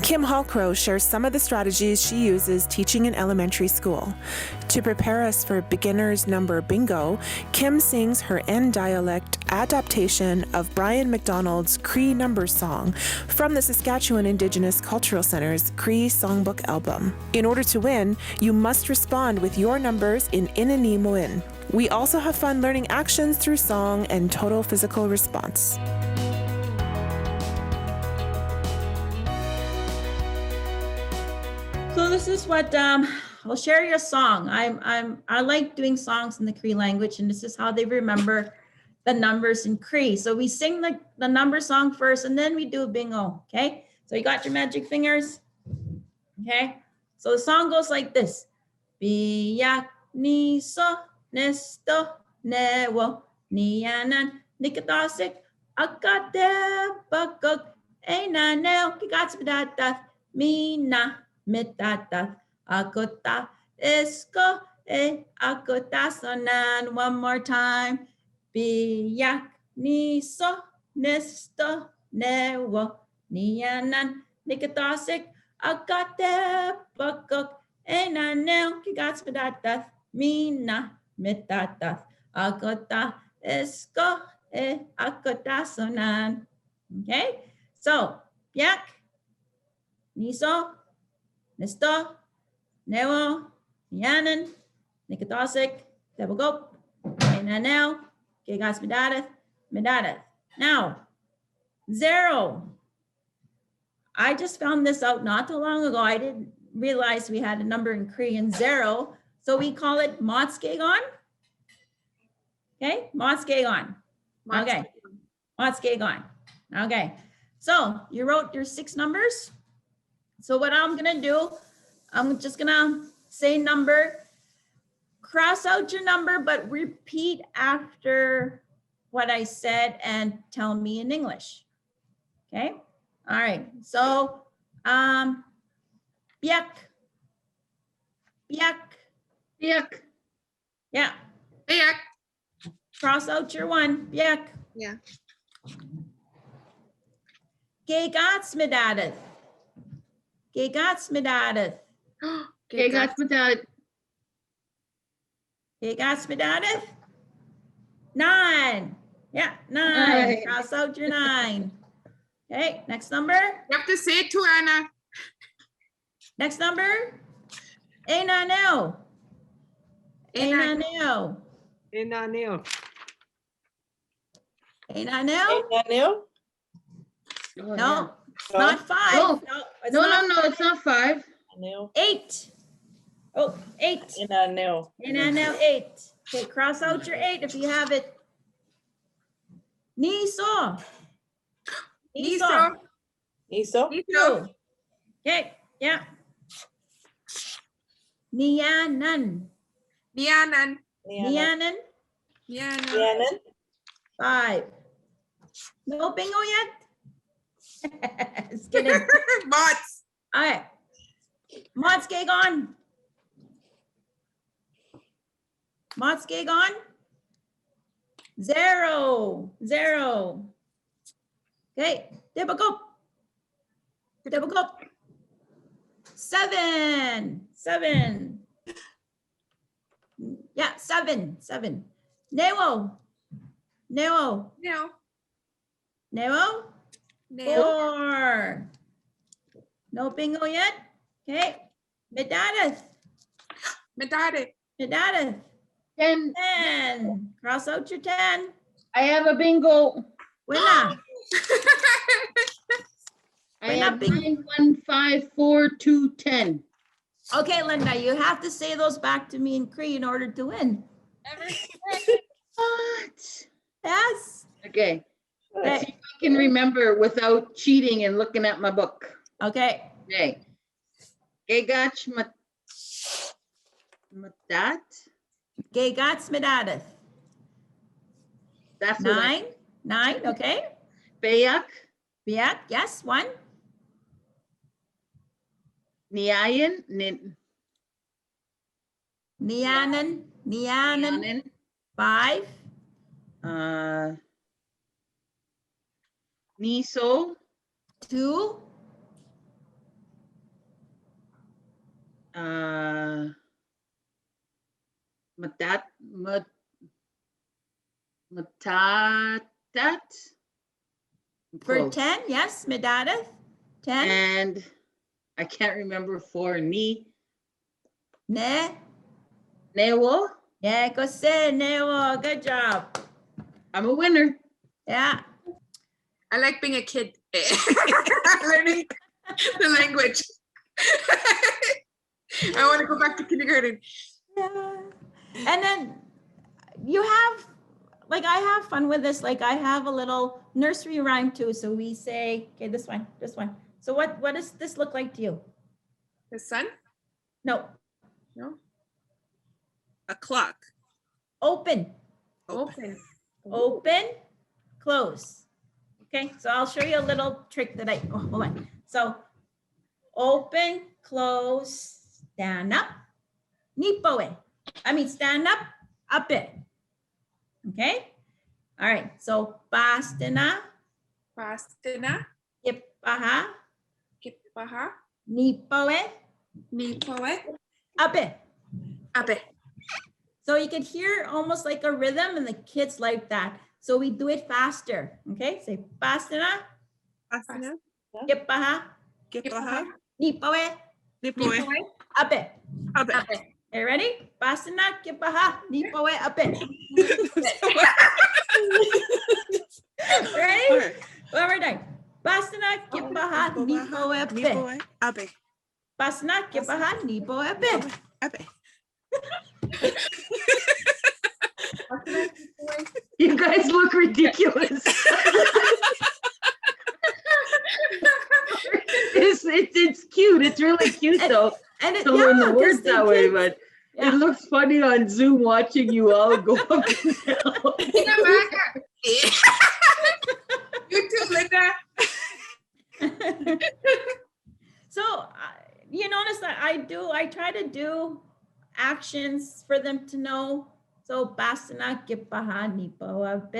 Kim Halcrow shares some of the strategies she uses teaching in elementary school. To prepare us for beginner's number bingo, Kim sings her N dialect adaptation of Brian MacDonald's Cree number song from the Saskatchewan Indigenous Cultural Centre's Cree Songbook album. In order to win, you must respond with your numbers in Ininímowin. We also have fun learning actions through song and total physical response. So this is what I'll share you a song. I like doing songs in the Cree language, and this is how they remember the numbers in Cree. So we sing the number song first, and then we do a bingo. Okay. So you got your magic fingers. Okay. So the song goes like this: Biyak ni so nesto newo nianan nikatosik akate bakok ena neo kikatsbidata mina. Metata akota esko akota sonan. One more time. Biyak niso nesto newo nianan nikatosik akate bakok enanel kigatspadata mina metata akota esko akota sonan. Okay, so biyak niso Nesto, Newo, Nianan, Nikatosik, Tebagop, Enanel, Kigas Medadath. Now, 0. I just found this out not too long ago. I didn't realize we had a number in Cree and 0. So we call it Motskegon. Okay, Motskegon. Okay, Motskegon. Okay, so you wrote your 6 numbers. So what I'm gonna do, I'm just gonna say number, cross out your number, but repeat after what I said and tell me in English. Okay, all right. So, biak, biak, biak, yeah, biak. Cross out your 1, biak. Yeah. Gegatsmedadeth. Gegatsmedadeth. Gegatsmedadeth. Gegatsmedadeth. 9. Yeah, 9. Cross out your 9. Okay, next number. You have to say it too, Anna. Next number. Enanel. Enanel. Enanel. Enanel. Enanel. No, it's not 5. No, it's no, not no, no, it's not 5. 8. Oh, 8. Enanel. Enanel 8. Okay, cross out your 8 if you have it. Niso. Niso. Niso. Niso. Okay, yeah. Nianan. Nianan. Nianan. Nianan. 5. No bingo yet? Just kidding. Mots. All right. Motskegon. Motskegon. 0. 0. Okay. Debagop. Debagop. 7. 7. Yeah, 7. 7. Newo. Newo. No. Newo. No. 4. No bingo yet? Okay. Medadath. Medadath. Medadath. 10. 10. Cross out your 10. I have a bingo. Winna. I have 9, 1, 5, 4, 2, 10. Okay, Linda, you have to say those back to me in Cree in order to win. What? Yes. Okay. Let's see Okay. if I can remember without cheating and looking at my book. Okay. Okay. Gegach Matat. Gegats Medadath. That's what 9. 9. Okay. Bayak. Biak. Yes. 1. Niayan. Nianan. Nianan. 5. Niso. 2. Matat, matatat. For Close. 10, yes, Medadith. 10. And I can't remember for ni. Ne. Neault. Yeah, go say Neault. Good job. I'm a winner. Yeah. I like being a kid, learning the language. I want to go back to kindergarten. Yeah. And then you have, like, I have fun with this. Like, I have a little nursery rhyme too. So we say, okay, this one. So what does this look like to you? The sun? No. No. A clock. Open. Open. Close. Okay, so I'll show you a little trick that hold on. So open, close, stand up, nipoe. Stand up it. Okay? All right, so pastena, Pastena. kipaha, Kipaha. nipoe, Nipoe. up Abe. So you can hear almost like a rhythm, and the kids like that. So we do it faster. Okay, say pastena, Pastena. kipaha, Kipaha. nipoe, Nipoe. up Abe. Okay, ready? Pastena, kipaha, nipoe, up Ready? Okay. One more time. Pastena, kipaha, nipoe, up Nipoe. Abe. Pastena, kipaha, nipoe, up Abe. You guys look ridiculous. It's cute. It's really cute though. And it, To learn the 'cause words the that way, kids- but yeah. it looks funny on Zoom watching you all go up and down. You too, Linda. So you notice that I try to do actions for them to know. So pastena, kipaha, nipoe, up